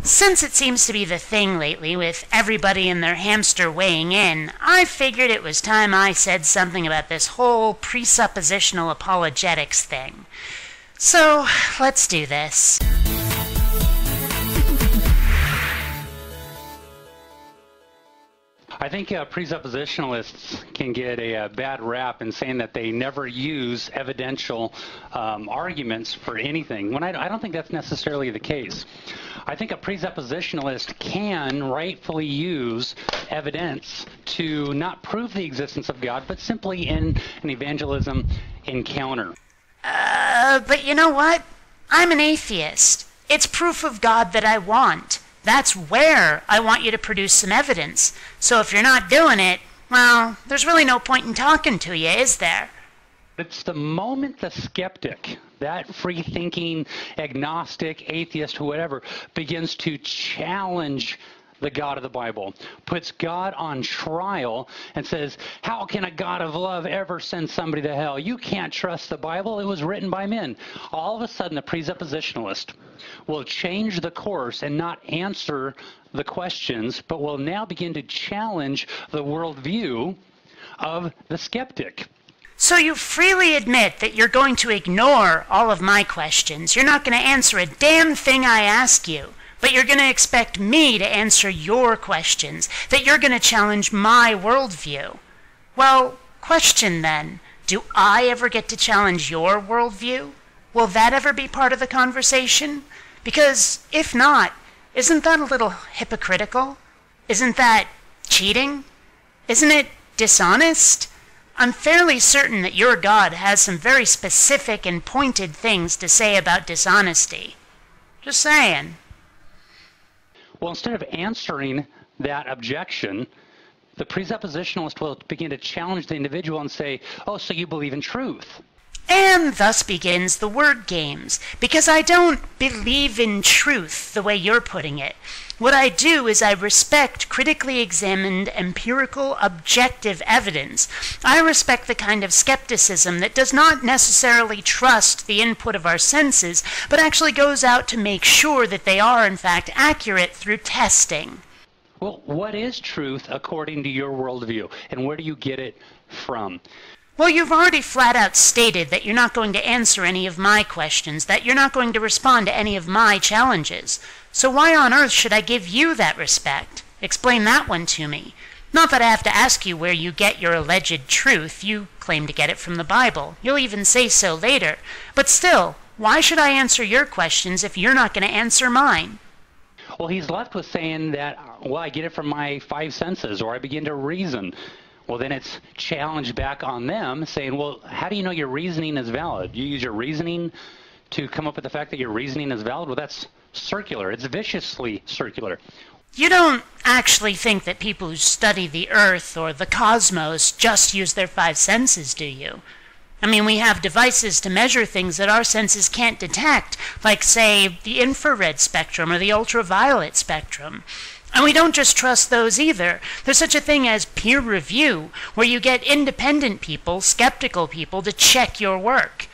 Since it seems to be the thing lately with everybody and their hamster weighing in, I figured it was time I said something about this whole presuppositional apologetics thing. So, let's do this. I think presuppositionalists can get a bad rap in saying that they never use evidential arguments for anything, when I don't think that's necessarily the case. I think a presuppositionalist can rightfully use evidence to not prove the existence of God, but simply in an evangelism encounter. But you know what? I'm an atheist. It's proof of God that I want. That's where I want you to produce some evidence. So if you're not doing it, well, there's really no point in talking to you, is there? It's the moment the skeptic, that free-thinking, agnostic, atheist, whatever, begins to challenge the God of the Bible, puts God on trial and says, how can a God of love ever send somebody to hell? You can't trust the Bible. It was written by men. All of a sudden, the presuppositionalist will change the course and not answer the questions, but will now begin to challenge the worldview of the skeptic. So you freely admit that you're going to ignore all of my questions. You're not going to answer a damn thing I ask you. But you're going to expect me to answer your questions, that you're going to challenge my worldview. Well, question then, do I ever get to challenge your worldview? Will that ever be part of the conversation? Because if not, isn't that a little hypocritical? Isn't that cheating? Isn't it dishonest? I'm fairly certain that your God has some very specific and pointed things to say about dishonesty. Just saying. Well, instead of answering that objection, the presuppositionalist will begin to challenge the individual and say, oh, so you believe in truth. And thus begins the word games, because I don't believe in truth the way you're putting it. What I do is I respect critically examined, empirical, objective evidence. I respect the kind of skepticism that does not necessarily trust the input of our senses, but actually goes out to make sure that they are, in fact, accurate through testing. Well, what is truth according to your worldview, and where do you get it from? Well, you've already flat out stated that you're not going to answer any of my questions, that you're not going to respond to any of my challenges. So why on earth should I give you that respect? Explain that one to me. Not that I have to ask you where you get your alleged truth. You claim to get it from the Bible. You'll even say so later. But still, why should I answer your questions if you're not going to answer mine? Well, he's left with saying that, well, I get it from my five senses, or I begin to reason. Well, then it's challenged back on them, saying, well, how do you know your reasoning is valid? You use your reasoning to come up with the fact that your reasoning is valid? Well, that's circular. It's viciously circular. You don't actually think that people who study the Earth or the cosmos just use their five senses, do you? I mean, we have devices to measure things that our senses can't detect, like, say, the infrared spectrum or the ultraviolet spectrum. And we don't just trust those either. There's such a thing as peer review, where you get independent people, skeptical people, to check your work.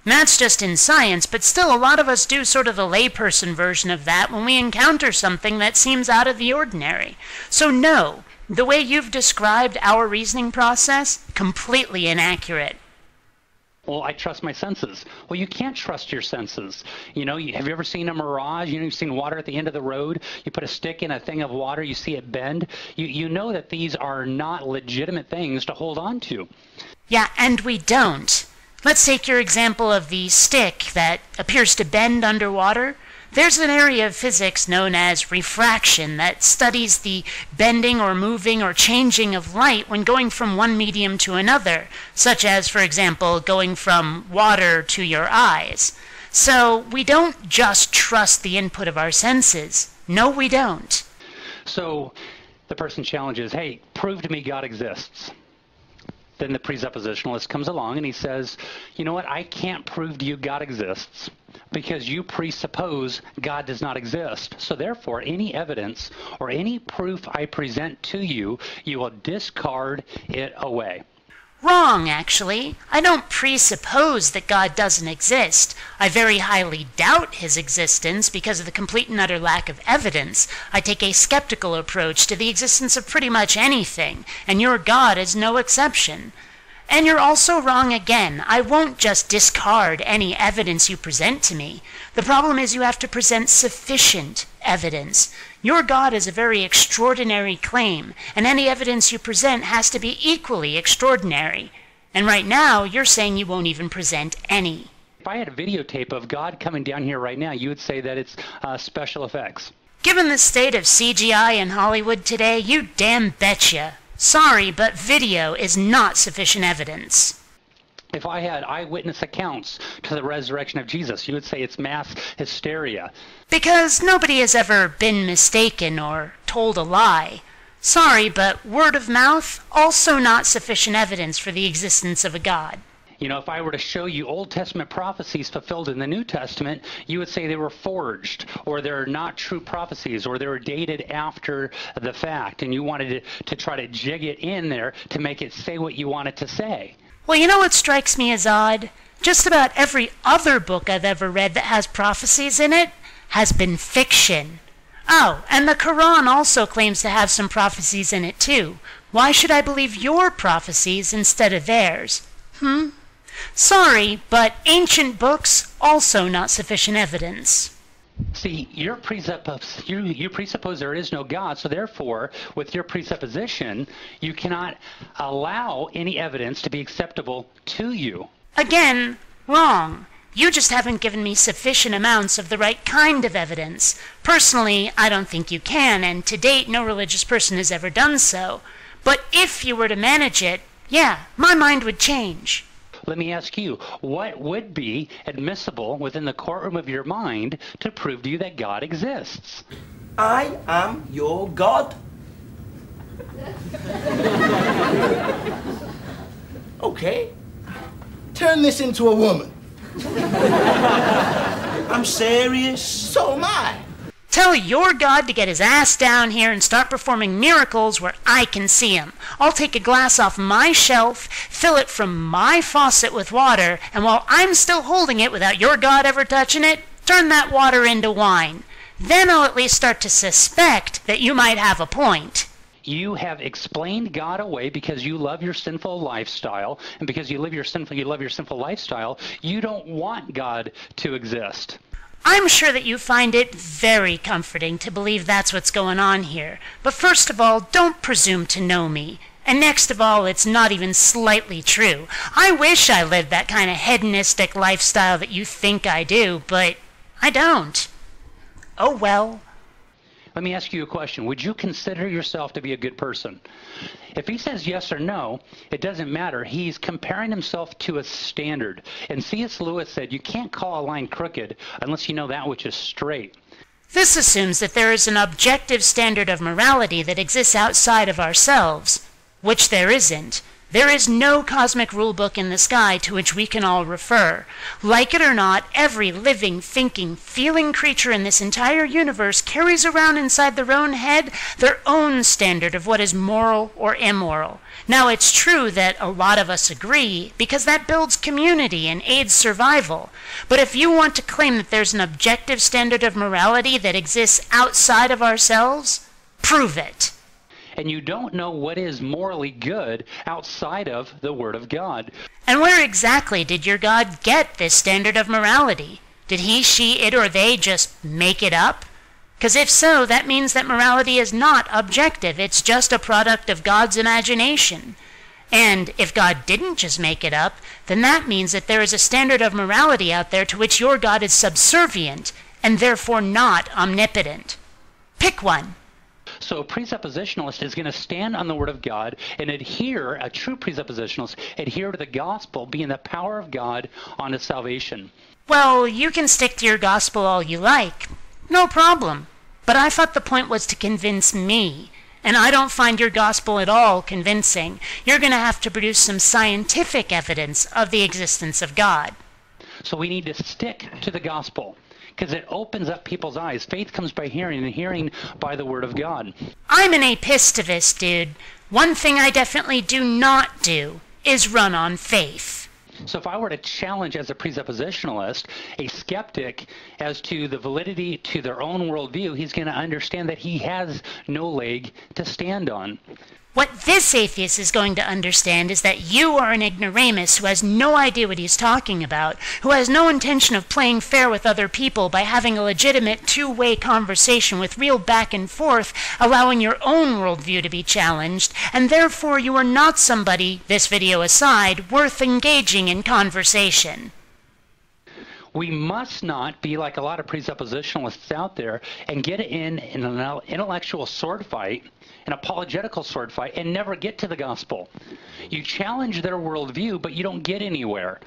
And that's just in science, but still a lot of us do sort of the layperson version of that when we encounter something that seems out of the ordinary. So no, the way you've described our reasoning process, completely inaccurate. Well, I trust my senses. Well, you can't trust your senses. You know, have you ever seen a mirage? You know, you've seen water at the end of the road. You put a stick in a thing of water, you see it bend. You know that these are not legitimate things to hold on to. Yeah, and we don't. Let's take your example of the stick that appears to bend underwater. There's an area of physics known as refraction that studies the bending or moving or changing of light when going from one medium to another, such as, for example, going from water to your eyes. So we don't just trust the input of our senses. No, we don't. So the person challenges, hey, prove to me God exists. Then the presuppositionalist comes along and he says, you know what, I can't prove to you God exists because you presuppose God does not exist. So therefore, any evidence or any proof I present to you, you will discard it away. Wrong, actually. I don't presuppose that God doesn't exist. I very highly doubt his existence because of the complete and utter lack of evidence. I take a skeptical approach to the existence of pretty much anything, and your God is no exception. And you're also wrong again. I won't just discard any evidence you present to me. The problem is you have to present sufficient evidence. Your God is a very extraordinary claim, and any evidence you present has to be equally extraordinary. And right now, you're saying you won't even present any. If I had a videotape of God coming down here right now, you would say that it's special effects. Given the state of CGI in Hollywood today, you damn betcha. Sorry, but video is not sufficient evidence. If I had eyewitness accounts to the resurrection of Jesus, you would say it's mass hysteria. Because nobody has ever been mistaken or told a lie. Sorry, but word of mouth, also not sufficient evidence for the existence of a God. You know, if I were to show you Old Testament prophecies fulfilled in the New Testament, you would say they were forged, or they're not true prophecies, or they were dated after the fact, and you wanted to try to jig it in there to make it say what you want it to say. Well, you know what strikes me as odd? Just about every other book I've ever read that has prophecies in it has been fiction. Oh, and the Quran also claims to have some prophecies in it too. Why should I believe your prophecies instead of theirs? Sorry, but ancient books, also not sufficient evidence. See, you presuppose there is no God, so therefore, with your presupposition, you cannot allow any evidence to be acceptable to you. Again, wrong. You just haven't given me sufficient amounts of the right kind of evidence. Personally, I don't think you can, and to date, no religious person has ever done so. But if you were to manage it, yeah, my mind would change. Let me ask you, what would be admissible within the courtroom of your mind to prove to you that God exists? I am your God. Okay. Turn this into a woman. I'm serious. So am I. Tell your God to get his ass down here and start performing miracles where I can see him. I'll take a glass off my shelf, fill it from my faucet with water, and while I'm still holding it without your God ever touching it, turn that water into wine. Then I'll at least start to suspect that you might have a point. You have explained God away because you love your sinful lifestyle, and because you love your sinful lifestyle, you don't want God to exist. I'm sure that you find it very comforting to believe that's what's going on here. But first of all, don't presume to know me. And next of all, it's not even slightly true. I wish I lived that kind of hedonistic lifestyle that you think I do, but I don't. Oh well. Let me ask you a question. Would you consider yourself to be a good person? If he says yes or no, it doesn't matter. He's comparing himself to a standard. And C.S. Lewis said, you can't call a line crooked unless you know that which is straight. This assumes that there is an objective standard of morality that exists outside of ourselves, which there isn't. There is no cosmic rulebook in the sky to which we can all refer. Like it or not, every living, thinking, feeling creature in this entire universe carries around inside their own head their own standard of what is moral or immoral. Now, it's true that a lot of us agree because that builds community and aids survival. But if you want to claim that there's an objective standard of morality that exists outside of ourselves, prove it. And you don't know what is morally good outside of the Word of God. And where exactly did your God get this standard of morality? Did he, she, it, or they just make it up? Because if so, that means that morality is not objective. It's just a product of God's imagination. And if God didn't just make it up, then that means that there is a standard of morality out there to which your God is subservient and therefore not omnipotent. Pick one. So a presuppositionalist is going to stand on the Word of God and adhere, a true presuppositionalist, adhere to the gospel being the power of God unto salvation. Well, you can stick to your gospel all you like. No problem. But I thought the point was to convince me. And I don't find your gospel at all convincing. You're going to have to produce some scientific evidence of the existence of God. So we need to stick to the gospel, because it opens up people's eyes. Faith comes by hearing, and hearing by the Word of God. I'm an apistivist, dude. One thing I definitely do not do is run on faith. So if I were to challenge as a presuppositionalist a skeptic as to the validity to their own worldview, he's going to understand that he has no leg to stand on. What this atheist is going to understand is that you are an ignoramus who has no idea what he's talking about, who has no intention of playing fair with other people by having a legitimate two-way conversation with real back and forth, allowing your own worldview to be challenged, and therefore you are not somebody, this video aside, worth engaging in conversation. We must not be like a lot of presuppositionalists out there and get in an intellectual sword fight, an apologetical sword fight, and never get to the gospel. You challenge their worldview, but you don't get anywhere.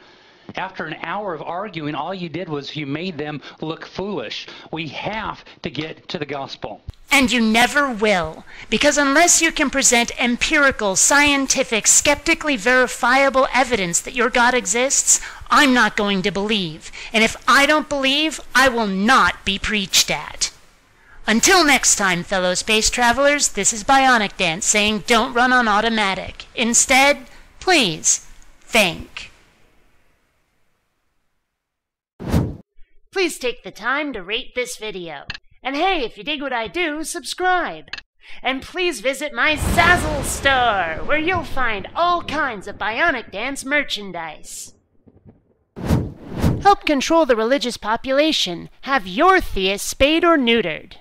After an hour of arguing, all you did was you made them look foolish. We have to get to the gospel. And you never will, because unless you can present empirical, scientific, skeptically verifiable evidence that your God exists, I'm not going to believe. And if I don't believe, I will not be preached at. Until next time, fellow space travelers, this is BionicDance saying don't run on automatic. Instead, please, think. Please take the time to rate this video. And hey, if you dig what I do, subscribe. And please visit my Zazzle store, where you'll find all kinds of BionicDance merchandise. Help control the religious population. Have your theists spayed or neutered.